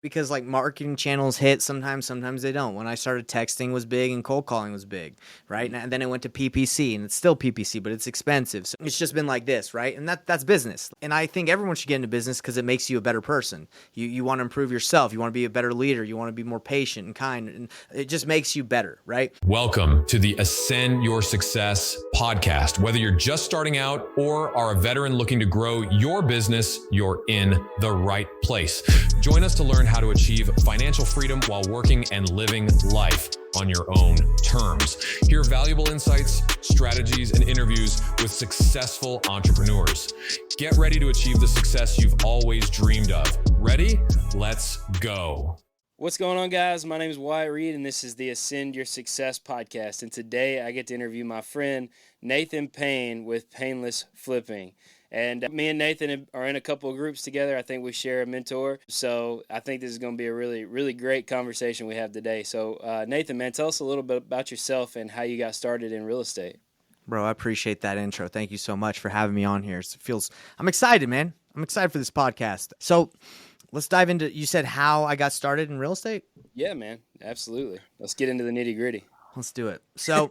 because like marketing channels hit sometimes they don't. When I started, texting was big and cold calling was big, right? And then it went to PPC, and it's still PPC, but it's expensive. So it's just been like this, right? And that's business. And I think everyone should get into business because it makes you a better person. You want to improve yourself. You want to be a better leader. You want to be more patient and kind, and it just makes you better, right? Welcome to the Ascend Your Success podcast. Whether you're just starting out or are a veteran looking to grow your business, you're in the right place. Join us to learn how to achieve financial freedom while working and living life on your own terms. Hear valuable insights, strategies, and interviews with successful entrepreneurs. Get ready to achieve the success you've always dreamed of. Ready? Let's go. What's going on, guys? My name is Wyatt Reed, and this is the Ascend Your Success podcast. And today I get to interview my friend Nathan Payne with Painless Flipping. And me and Nathan are in a couple of groups together. I think we share a mentor. So I think this is going to be a really, really great conversation we have today. So Nathan, man, tell us a little bit about yourself and how you got started in real estate. Bro, I appreciate that intro. Thank you so much for having me on here. I'm excited, man. I'm excited for this podcast. So let's dive into, you said how I got started in real estate? Yeah, man. Absolutely. Let's get into the nitty gritty. Let's do it. So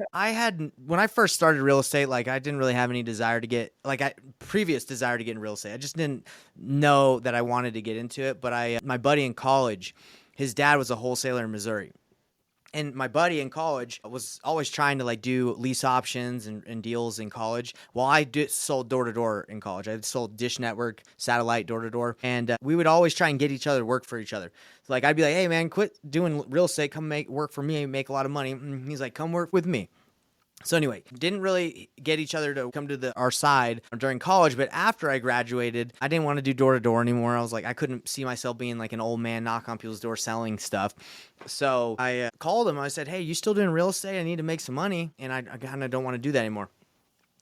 when I first started real estate, like I didn't really have any previous desire to get in real estate. I just didn't know that I wanted to get into it. But my buddy in college, his dad was a wholesaler in Missouri. And my buddy in college was always trying to like do lease options and deals in college. Well, sold door-to-door in college. I sold Dish Network, satellite, door-to-door. And we would always try and get each other to work for each other. So like I'd be like, hey, man, quit doing real estate. Come work for me and make a lot of money. And he's like, come work with me. So anyway, didn't really get each other to come to our side during college, but after I graduated, I didn't want to do door-to-door anymore. I was like, I couldn't see myself being like an old man knock on people's doors selling stuff. So I called him. I said, hey, you still doing real estate? I need to make some money, and I kind of don't want to do that anymore.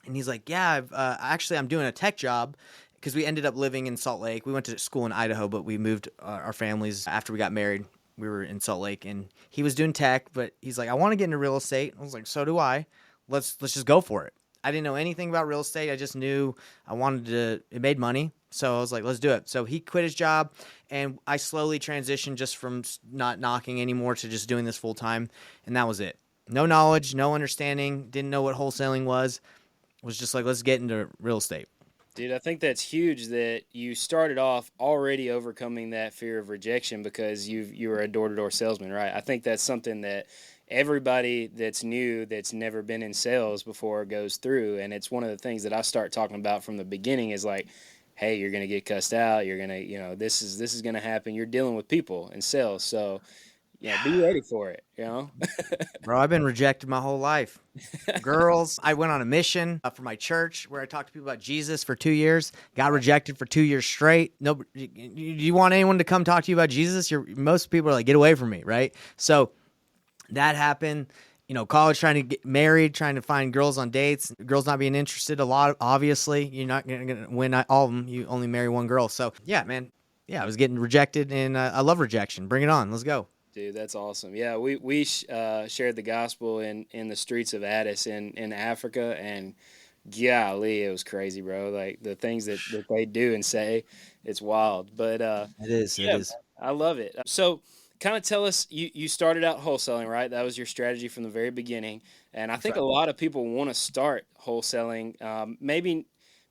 And he's like, yeah, I'm doing a tech job, because we ended up living in Salt Lake. We went to school in Idaho, but we moved our families after we got married. We were in Salt Lake, and he was doing tech, but he's like, I want to get into real estate. I was like, so do I. Let's just go for it. I didn't know anything about real estate. I just knew it made money. So I was like, let's do it. So he quit his job, and I slowly transitioned just from not knocking anymore to just doing this full time. And that was it. No knowledge, no understanding, didn't know what wholesaling was. It was just like, let's get into real estate. Dude, I think that's huge that you started off already overcoming that fear of rejection because you were a door-to-door salesman, right? I think that's something that everybody that's new, that's never been in sales before, goes through. And it's one of the things that I start talking about from the beginning is like, hey, you're going to get cussed out. You're going to, this is going to happen. You're dealing with people in sales. So, yeah, be ready for it, Bro, I've been rejected my whole life. Girls, I went on a mission for my church where I talked to people about Jesus for 2 years, got rejected for 2 years straight. No, you want anyone to come talk to you about Jesus? Most people are like, get away from me, right? So that happened, college, trying to get married, trying to find girls on dates, girls not being interested a lot. Obviously, you're not going to win all of them. You only marry one girl. So yeah, man. Yeah, I was getting rejected, and I love rejection. Bring it on. Let's go. Dude, that's awesome. Yeah, we shared the gospel in the streets of Addis in Africa, and golly, it was crazy, bro. Like the things that they do and say, it's wild. But it is. I love it. So kind of tell us, you started out wholesaling, right? That was your strategy from the very beginning. And I think a lot of people want to start wholesaling.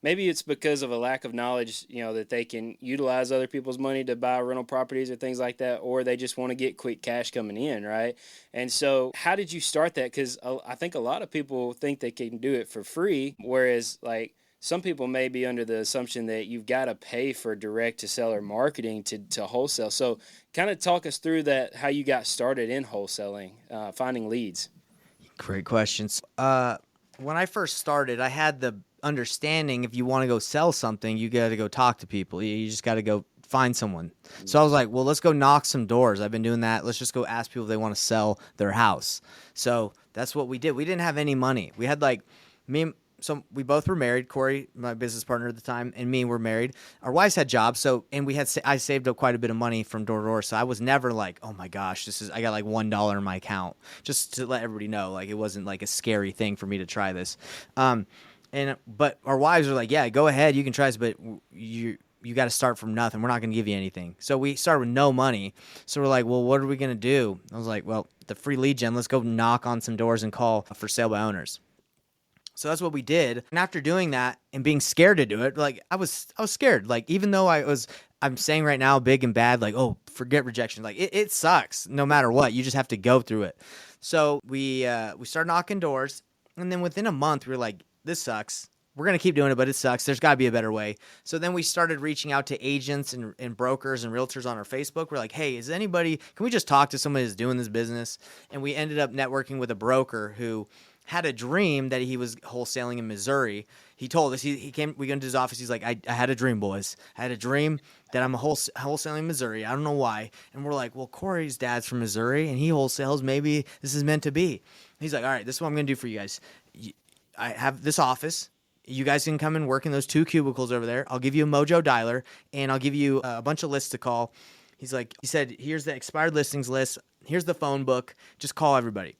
Maybe it's because of a lack of knowledge, that they can utilize other people's money to buy rental properties or things like that, or they just want to get quick cash coming in, right? And so how did you start that? Because I think a lot of people think they can do it for free, whereas like some people may be under the assumption that you've got to pay for direct-to-seller marketing to wholesale. So kind of talk us through that, how you got started in wholesaling, finding leads. Great questions. When I first started, I had the understanding if you want to go sell something, you got to go talk to people. You just got to go find someone. So I was like, well, let's go knock some doors. I've been doing that. Let's just go ask people if they want to sell their house. So that's what we did. We didn't have any money. We had so we both were married. Corey, my business partner at the time, and me were married. Our wives had jobs, and I saved up quite a bit of money from door to door. So I was never like, oh my gosh, I got like $1 in my account, just to let everybody know, like it wasn't like a scary thing for me to try this. But our wives were like, yeah, go ahead, you can try this, but you you got to start from nothing. We're not going to give you anything. So we started with no money. So we're like, well, what are we going to do? I was like, well, the free lead gen, let's go knock on some doors and call for sale by owners. So that's what we did. And after doing that and being scared to do it, like I was scared. Like, even though I'm saying right now, big and bad, like, oh, forget rejection. Like it sucks no matter what. You just have to go through it. So we started knocking doors, and then within a month we were like, this sucks. We're going to keep doing it, but it sucks. There's got to be a better way. So then we started reaching out to agents and brokers and realtors on our Facebook. We're like, hey, can we just talk to somebody who's doing this business? And we ended up networking with a broker who had a dream that he was wholesaling in Missouri. He told us, we went to his office. He's like, I had a dream, boys. I had a dream that I'm wholesaling in Missouri. I don't know why. And we're like, well, Corey's dad's from Missouri and he wholesales. Maybe this is meant to be. He's like, all right, this is what I'm going to do for you guys. I have this office. You guys can come and work in those 2 cubicles over there. I'll give you a Mojo dialer, and I'll give you a bunch of lists to call. He said, here's the expired listings list. Here's the phone book. Just call everybody.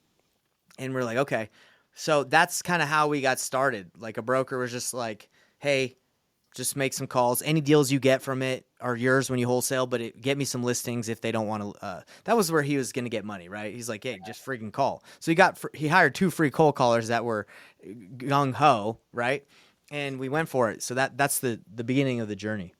And we're like, okay. So that's kind of how we got started. Like, a broker was just like, hey, just make some calls. Any deals you get from it are yours when you wholesale, but get me some listings if they don't want to. That was where he was going to get money, right? He's like, hey, just freaking call. So he hired 2 free cold callers that were gung ho, right? And we went for it. So that's the beginning of the journey.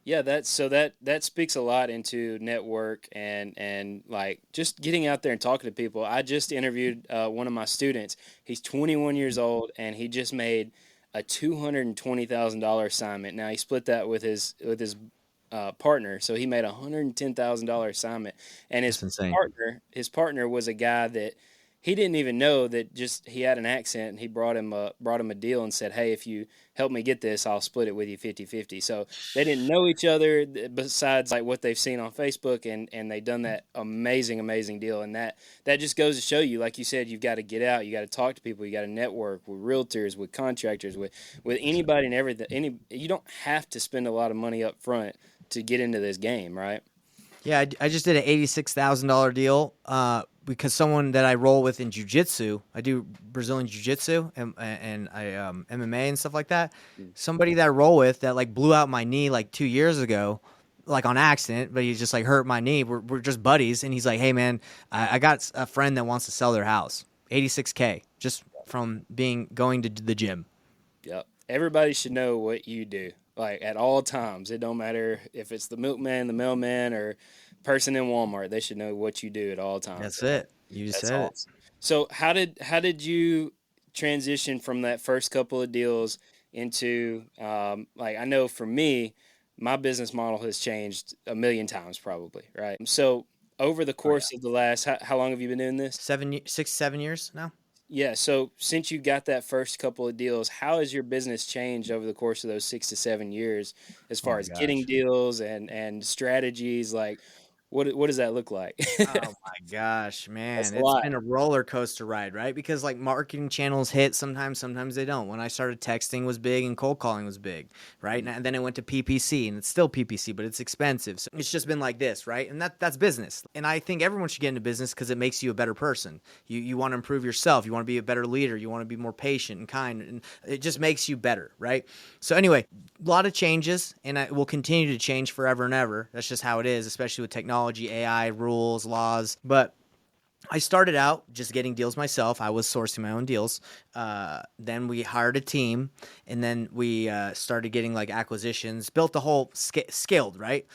Yeah, that speaks a lot into network and like just getting out there and talking to people. I just interviewed one of my students. He's 21 years old, and he just made a $220,000 assignment. Now he split that with his partner, so he made a $110,000 assignment. And his partner was a guy that he didn't even know, that just he had an accent, and he brought him a deal and said, hey, if you help me get this, I'll split it with you 50-50. So they didn't know each other besides like what they've seen on Facebook, and they done that amazing deal. And that just goes to show you, like you said, you've got to get out, you got to talk to people, you got to network with realtors, with contractors, with anybody and everything. You don't have to spend a lot of money up front to get into this game, right? Yeah, I just did an $86,000 deal because someone that I roll with in jiu-jitsu, I do Brazilian jiu-jitsu and I MMA and stuff like that. Somebody that I roll with that like blew out my knee like 2 years ago, like on accident, but he just like hurt my knee. We're just buddies, and he's like, hey man, I got a friend that wants to sell their house, $86K just from going to the gym. Yep. Everybody should know what you do. Like at all times, it don't matter if it's the milkman, the mailman, or person in Walmart. They should know what you do at all times. That's it. You just said awesome. So how did you transition from that first couple of deals into like, I know for me, my business model has changed a million times probably, right? So over the course of the last, how long have you been doing this? 6, 7 years now. Yeah, so since you got that first couple of deals, how has your business changed over the course of those 6 to 7 years as far as getting deals and strategies? Like, what does that look like? Oh my gosh, man. It's been a roller coaster ride, right? Because like marketing channels hit sometimes they don't. When I started, texting was big and cold calling was big, right? And then it went to PPC, and it's still PPC, but it's expensive. So it's just been like this, right? And that's business. And I think everyone should get into business because it makes you a better person. You want to improve yourself. You want to be a better leader. You want to be more patient and kind, and it just makes you better, right? So anyway, a lot of changes, and it will continue to change forever and ever. That's just how it is, especially with technology, AI, rules, laws. But I started out just getting deals myself. I was sourcing my own deals. Then we hired a team, and then we started getting like acquisitions, built the whole scaled, right?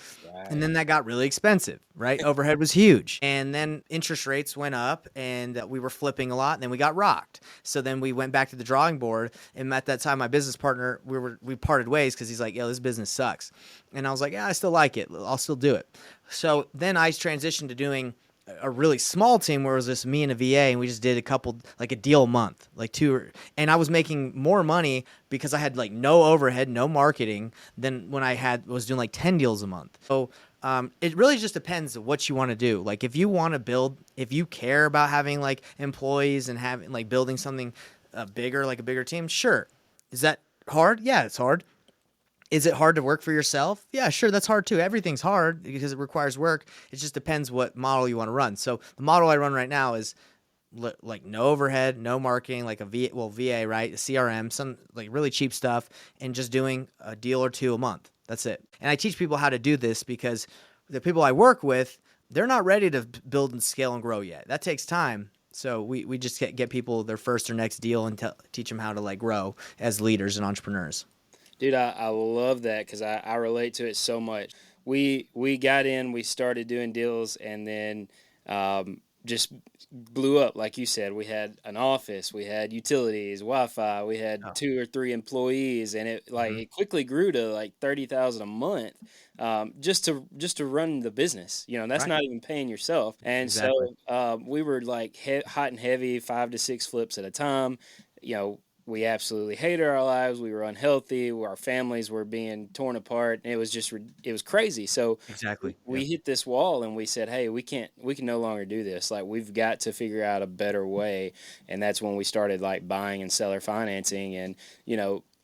And then that got really expensive, right? Overhead was huge. And then interest rates went up, and we were flipping a lot, and then we got rocked. So then we went back to the drawing board, and at that time, my business partner, we parted ways because he's like, yo, this business sucks. And I was like, yeah, I still like it. I'll still do it. So then I transitioned to doing a really small team where it was just me and a VA, and we just did a deal a month, like 2, and I was making more money because I had like no overhead, no marketing than when I was doing like 10 deals a month. So it really just depends on what you want to do. Like if you want to build, if you care about having like employees and having like building something bigger, like a bigger team, sure. Is that hard? Yeah, it's hard. Is it hard to work for yourself? Yeah, sure, that's hard too. Everything's hard because it requires work. It just depends what model you want to run. So the model I run right now is like no overhead, no marketing, like VA, right? A CRM, some like really cheap stuff, and just doing a deal or two a month. That's it. And I teach people how to do this because the people I work with, they're not ready to build and scale and grow yet. That takes time. So we just get people their first or next deal and teach them how to like grow as leaders and entrepreneurs. Dude, I love that because I relate to it so much. We got in, we started doing deals, and then just blew up. Like you said, we had an office, we had utilities, Wi-Fi, we had Oh. 2 or 3 employees, and it quickly grew to like 30,000 a month, just to run the business. That's Right. not even paying yourself. And Exactly. so we were like hot and heavy, 5 to 6 flips at a time. We absolutely hated our lives. We were unhealthy. Our families were being torn apart. And it was crazy. So Exactly. we Yeah. hit this wall and we said, hey, we can no longer do this. Like, we've got to figure out a better way. And that's when we started like buying and seller financing. And,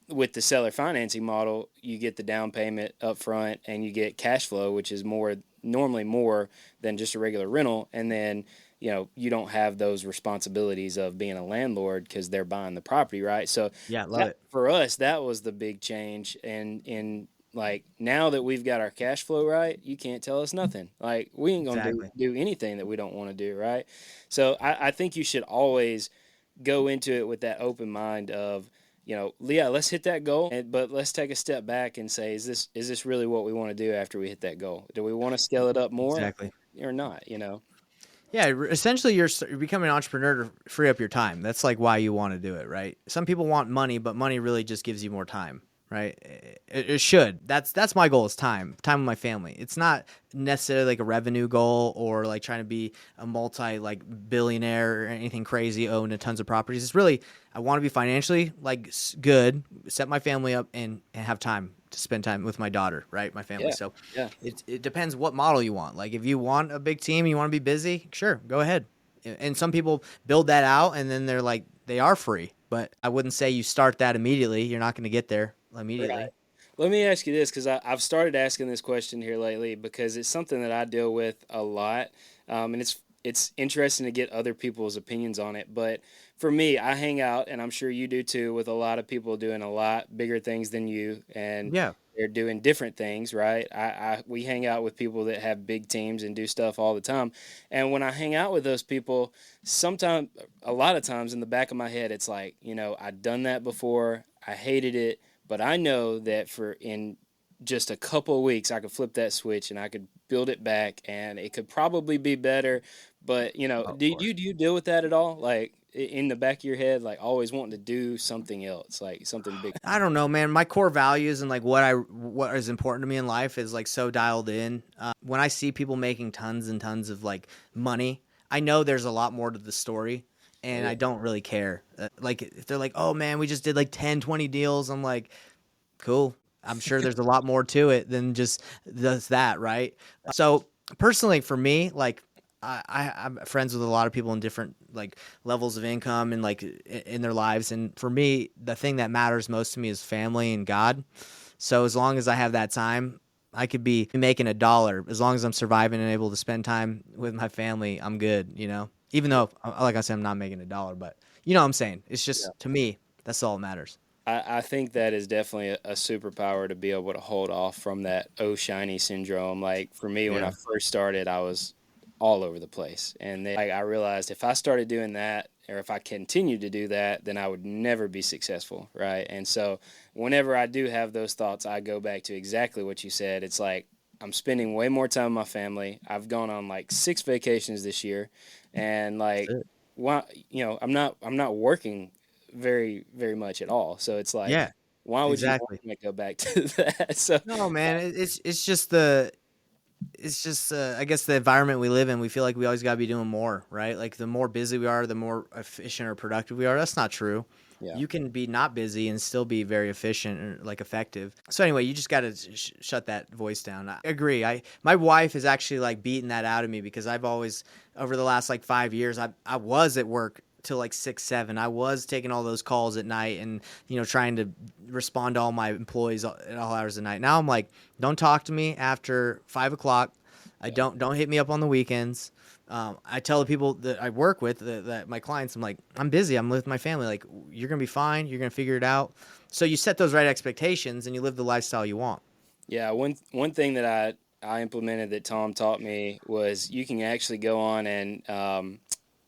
with the seller financing model, you get the down payment up front and you get cash flow, which is normally more than just a regular rental. And then, you don't have those responsibilities of being a landlord because they're buying the property, right? So Yeah. Love that, it. for us, that was the big change. And in like, now that we've got our cash flow right, you can't tell us nothing. Like, we ain't gonna do Exactly. do anything that we don't want to do, right? So I think you should always go into it with that open mind of, yeah, let's hit that goal, but let's take a step back and say, is this really what we want to do after we hit that goal? Do we want to scale it up more Exactly. or not? Yeah, essentially you're becoming an entrepreneur to free up your time. That's like why you want to do it, right? Some people want money, but money really just gives you more time, right? It should. That's my goal is time with my family. It's not necessarily like a revenue goal or like trying to be a multi like billionaire or anything crazy, own a tons of properties. It's really I want to be financially like good, set my family up and have time to spend time with my daughter, right? My family. Yeah, So yeah. it depends what model you want. Like if you want a big team, you want to be busy, sure, go ahead. And some people build that out and then they're like they are free. But I wouldn't say you start that immediately. You're not going to get there Right. immediately. Let me ask you this, because I've started asking this question here lately because it's something that I deal with a lot, and it's interesting to get other people's opinions on it. But for me, I hang out, and I'm sure you do too, with a lot of people doing a lot bigger things than you, and Yeah. they're doing different things, right? We hang out with people that have big teams and do stuff all the time, and when I hang out with those people, sometimes, a lot of times, in the back of my head, it's like, I've done that before. I hated it. But I know that in just a couple of weeks, I could flip that switch and I could build it back, and it could probably be better. But Oh, of do you deal with that at all? Like, in the back of your head, like always wanting to do something else, like something big. I don't know, man. My core values and like what is important to me in life is like so dialed in. When I see people making tons and tons of like money, I know there's a lot more to the story, Oh and yeah, I don't really care. Like if they're like, "Oh man, we just did like 10, 20 deals." I'm like, "Cool. I'm sure there's a lot more to it than just that, right?" So personally, for me, like I'm friends with a lot of people in different like levels of income and like in their lives. And for me, the thing that matters most to me is family and God. So as long as I have that time, I could be making $1. As long as I'm surviving and able to spend time with my family, I'm good, Even though, like I said, I'm not making $1, but you know what I'm saying? It's yeah. just, to me, that's all that matters. I think that is definitely a superpower to be able to hold off from that oh shiny syndrome. Like, for me, when I Yeah. first started, I was all over the place, and then I realized if I started doing that, or if I continued to do that, then I would never be successful, right? And so whenever I do have those thoughts, I go back to exactly what you said. It's like, I'm spending way more time with my family. I've gone on like 6 vacations this year, and That's like, it. why, I'm not working very very much at all. So it's like, Yeah, why would you want exactly. me to go back to that? So No, man, it's just I guess the environment we live in. We feel like we always got to be doing more, right? Like the more busy we are, the more efficient or productive we are. That's not true. yeah, You can be not busy and still be very efficient and like effective. So anyway, you just got to shut that voice down. I agree. My wife is actually like beating that out of me because I've always over the last like 5 years I was at work till like 6, 7. I was taking all those calls at night and trying to respond to all my employees at all hours of the night. Now I'm like, don't talk to me after 5 o'clock. I yeah, don't hit me up on the weekends. I tell the people that I work with, that my clients, I'm like, I'm busy. I'm with my family. Like, you're gonna be fine. You're gonna figure it out. So you set those right expectations and you live the lifestyle you want. Yeah, one thing that I implemented that Tom taught me was you can actually go on and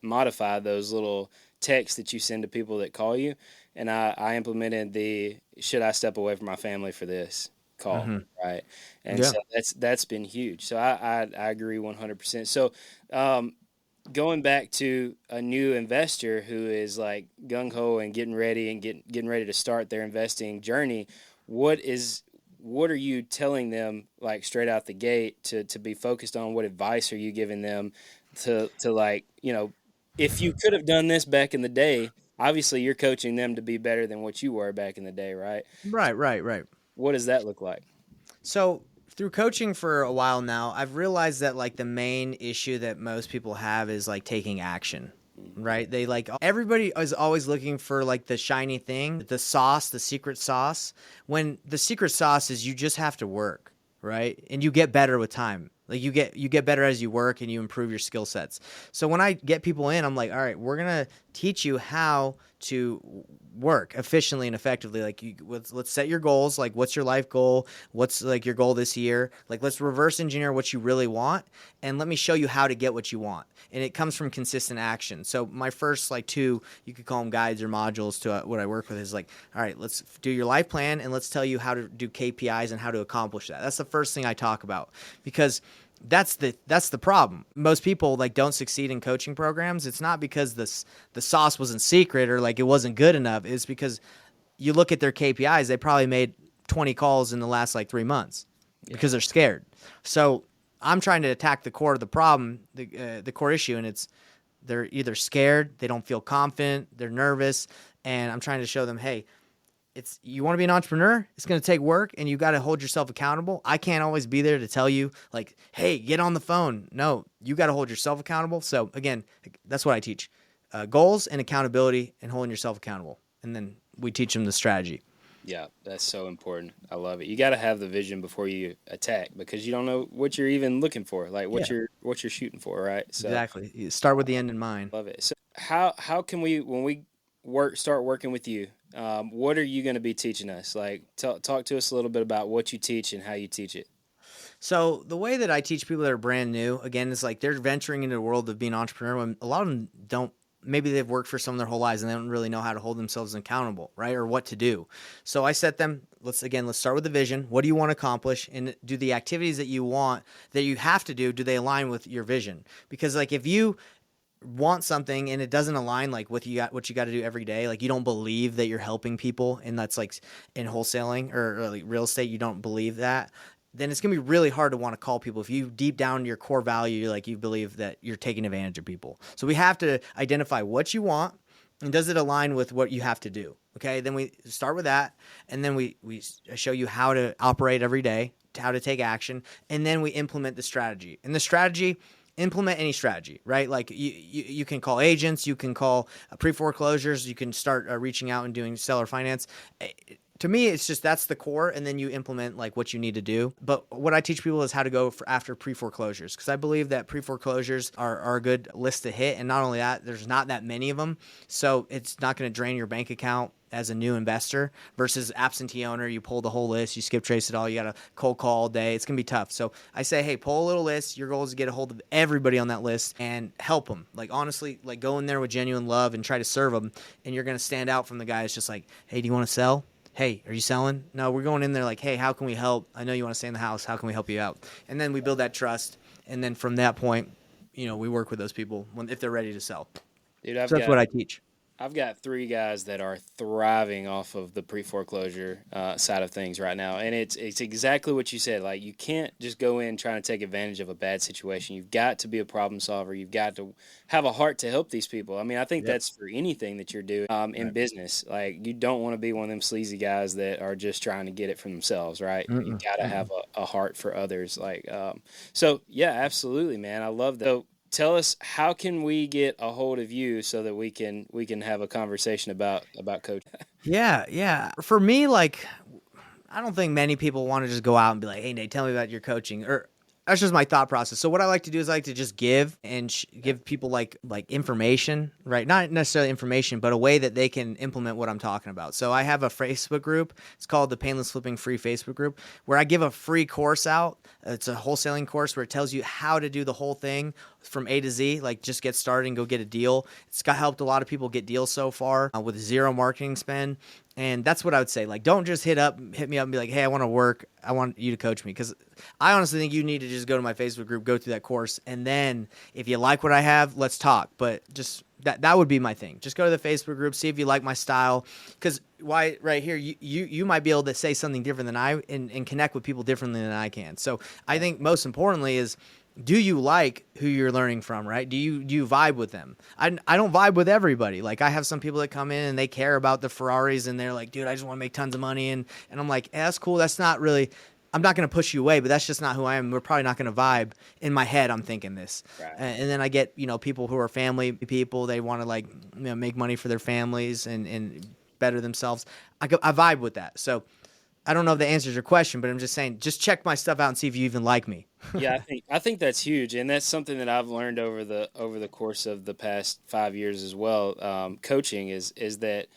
modify those little texts that you send to people that call you. And I implemented the should I step away from my family for this call, Hmm. right? And Yeah. so that's been huge. So I agree 100%. So um, going back to a new investor who is like gung ho and getting ready and getting ready to start their investing journey, what is what are you telling them like straight out the gate to be focused on? What advice are you giving them to like, if you could have done this back in the day, obviously you're coaching them to be better than what you were back in the day, right? Right, right, right. What does that look like? So through coaching for a while now, I've realized that like the main issue that most people have is like taking action. Right? They like everybody is always looking for like the shiny thing, the sauce, the secret sauce. When the secret sauce is you just have to work, right? And you get better with time. Like you get better as you work and you improve your skill sets. So when I get people in, I'm like, all right, we're gonna teach you how to work efficiently and effectively. Like let's set your goals. Like what's your life goal? What's like your goal this year? Like let's reverse engineer what you really want and let me show you how to get what you want. And it comes from consistent action. So my first like two, you could call them guides or modules to what I work with is like, all right, let's do your life plan and let's tell you how to do KPIs and how to accomplish that. That's the first thing I talk about because that's the problem. Most people like don't succeed in coaching programs. It's not because the sauce wasn't secret or like it wasn't good enough. It's because you look at their KPIs. They probably made 20 calls in the last like 3 months because they're scared. So I'm trying to attack the core of the problem, the core issue, and it's they're either scared, they don't feel confident, they're nervous, and I'm trying to show them, hey, it's you want to be an entrepreneur, it's going to take work and you got to hold yourself accountable. I can't always be there to tell you like, hey, get on the phone. No, you got to hold yourself accountable. So again, that's what I teach. Goals and accountability and holding yourself accountable. And then we teach them the strategy. Yeah, that's so important. I love it. You got to have the vision before you attack because you don't know what you're even looking for, like Yeah, what you're shooting for, right? So exactly. You start with the end in mind. love it. So how can we when we start working with you? What are you going to be teaching us? Like talk to us a little bit about what you teach and how you teach it. So the way that I teach people that are brand new, again, is like they're venturing into the world of being an entrepreneur when a lot of them don't. Maybe they've worked for someone their whole lives and they don't really know how to hold themselves accountable, right? Or what to do. So I set them, let's start with the vision. What do you want to accomplish? And do the activities that you want, that you have to do they align with your vision? Because like if you want something and it doesn't align like with what you got to do every day, like you don't believe that you're helping people, and that's like in wholesaling or like real estate, you don't believe that, then it's going to be really hard to want to call people. If you deep down your core value, like you believe that you're taking advantage of people. So we have to identify what you want and does it align with what you have to do. Okay. Then we start with that. And then we show you how to operate every day, how to take action. And then we implement the strategy. And the strategy, implement any strategy, right? Like you can call agents, you can call pre-foreclosures, you can start reaching out and doing seller finance. To me, it's just that's the core, and then you implement like what you need to do. But what I teach people is how to go after pre-foreclosures, because I believe that pre-foreclosures are a good list to hit. And not only that, there's not that many of them. So it's not going to drain your bank account as a new investor versus absentee owner. You pull the whole list, you skip trace it all, you got to cold call all day. It's going to be tough. So I say, hey, pull a little list. Your goal is to get a hold of everybody on that list and help them. Like honestly, like go in there with genuine love and try to serve them. And you're going to stand out from the guy that's just like, hey, do you want to sell? Hey, are you selling? No, we're going in there like, hey, how can we help? I know you want to stay in the house. How can we help you out? And then we build that trust. And then from that point, we work with those people if they're ready to sell. Dude, So that's what I teach. I've got three guys that are thriving off of the pre-foreclosure side of things right now, and it's exactly what you said. Like you can't just go in trying to take advantage of a bad situation. You've got to be a problem solver. You've got to have a heart to help these people. I mean, I think that's for anything that you're doing in business. Like you don't want to be one of them sleazy guys that are just trying to get it for themselves, right? You got to have a heart for others. Like so, yeah, absolutely, man. I love that. So, tell us, how can we get a hold of you so that we can have a conversation about coaching? Yeah. For me, like, I don't think many people want to just go out and be like, hey, Nate, tell me about your coaching. Or that's just my thought process. So what I like to do is I like to just give and give people like information, right? Not necessarily information, but a way that they can implement what I'm talking about. So I have a Facebook group. It's called the Painless Flipping Free Facebook group, where I give a free course out. It's a wholesaling course where it tells you how to do the whole thing from A to Z, like just get started and go get a deal. It's got helped a lot of people get deals so far with zero marketing spend. And that's what I would say. Like, don't just hit me up and be like, hey, I want to work. I want you to coach me. Because I honestly think you need to just go to my Facebook group, go through that course. And then if you like what I have, let's talk. But just that would be my thing. Just go to the Facebook group, see if you like my style. Because right here, you might be able to say something different than I and connect with people differently than I can. So I think most importantly is, do you like who you're learning from, right? Do you vibe with them? I don't vibe with everybody. Like, I have some people that come in and they care about the Ferraris and they're like, dude, I just want to make tons of money. And I'm like, that's cool. That's not really, I'm not going to push you away, but that's just not who I am. We're probably not going to vibe. In my head, I'm thinking this. Right. And then I get, people who are family people. They want to like, make money for their families and better themselves. I vibe with that. So I don't know if that answers your question, but I'm just saying, just check my stuff out and see if you even like me. Yeah, I think that's huge, and that's something that I've learned over the course of the past 5 years as well. Coaching is that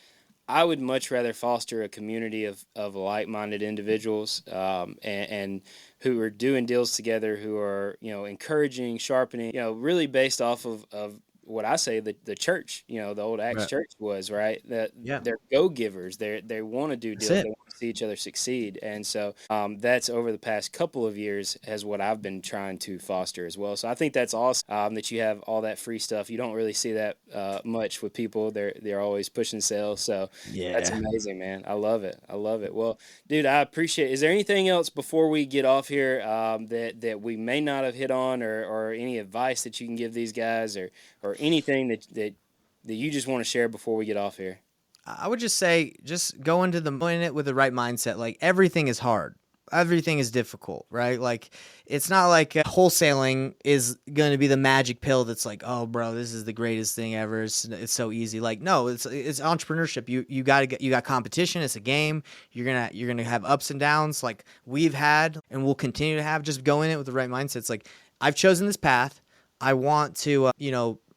I would much rather foster a community of like-minded individuals and who are doing deals together, who are encouraging, sharpening, really based off of what I say the church, the old Acts church was, right? That they're go-givers. They want to do deals. They want to see each other succeed. And so that's over the past couple of years has what I've been trying to foster as well. So I think that's awesome that you have all that free stuff. You don't really see that much with people. They're always pushing sales. So that's amazing, man. I love it. Well, dude, I appreciate it. Is there anything else before we get off here that we may not have hit on or any advice that you can give these guys or anything that you just want to share before we get off here? I would just say, just go into it with the right mindset. Like, everything is hard. Everything is difficult, right? Like, it's not like wholesaling is going to be the magic pill that's like, oh, bro, this is the greatest thing ever. It's so easy. Like, no, it's entrepreneurship. You got competition. It's a game. You're gonna have ups and downs, like we've had and we'll continue to have. Just go in it with the right mindset. It's like, I've chosen this path. I want to,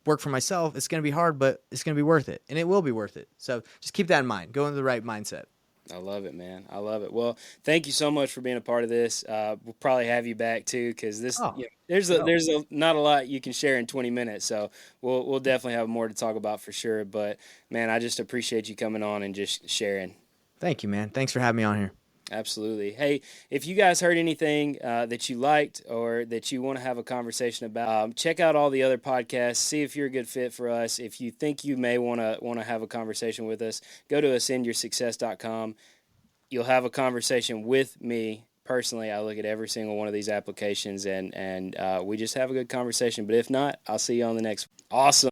work for myself. It's going to be hard, but it's going to be worth it, and it will be worth it. So just keep that in mind. Go into the right mindset. I love it, man. I love it. Well, thank you so much for being a part of this. We'll probably have you back too, because there's not a lot you can share in 20 minutes. So we'll definitely have more to talk about for sure. But man, I just appreciate you coming on and just sharing. Thank you, man. Thanks for having me on here. Absolutely. Hey, if you guys heard anything that you liked or that you want to have a conversation about, check out all the other podcasts. See if you're a good fit for us. If you think you may want to have a conversation with us, go to ascendyoursuccess.com. You'll have a conversation with me personally. I look at every single one of these applications and we just have a good conversation. But if not, I'll see you on the next one. Awesome.